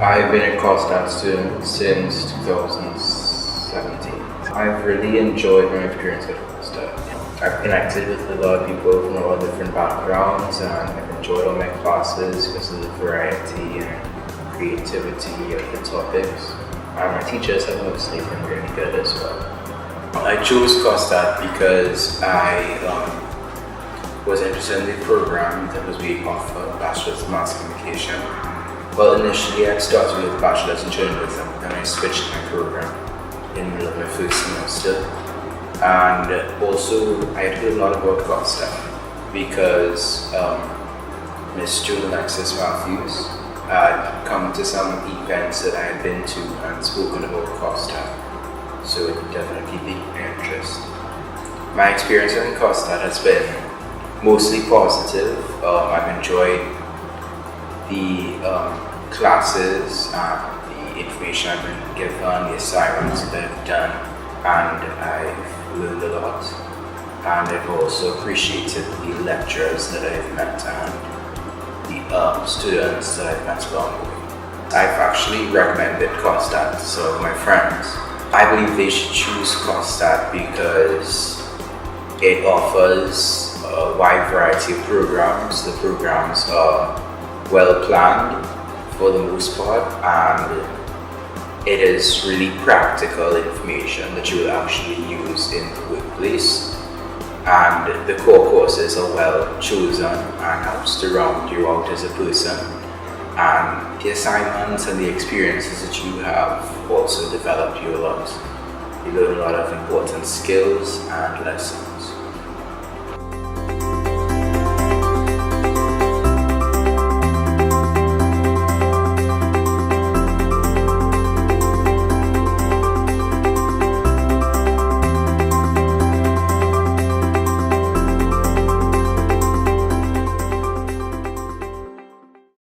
I've been a COSTAATT student since 2017. I've really enjoyed my experience at COSTAATT. I've connected with a lot of people from a lot of different backgrounds, and I've enjoyed all my classes because of the variety and creativity of the topics. And my teachers have mostly been really good as well. I chose COSTAATT because I was interested in the program that was being offered, Bachelor's in Mass Communication. Well, initially I started with Bachelor's in Journalism, and I switched my program in the middle of my first semester. And also I had heard a lot about COSTAATT because Miss June Alexis Matthews had come to some events that I had been to and spoken about COSTAATT, so it definitely piqued my interest. My experience in COSTAATT has been mostly positive. I've enjoyed the classes and the information I've been given, the assignments that I've done, and I've learned a lot. And I've also appreciated the lecturers that I've met and the students that I've met along the way. I've actually recommended COSTAATT to some of my friends. I believe they should choose COSTAATT because it offers a wide variety of programs. The programs are well planned for the most part, and it is really practical information that you will actually use in the workplace. And the core courses are well chosen and helps to round you out as a person. And the assignments and the experiences that you have also develop you a lot. You learn a lot of important skills and lessons.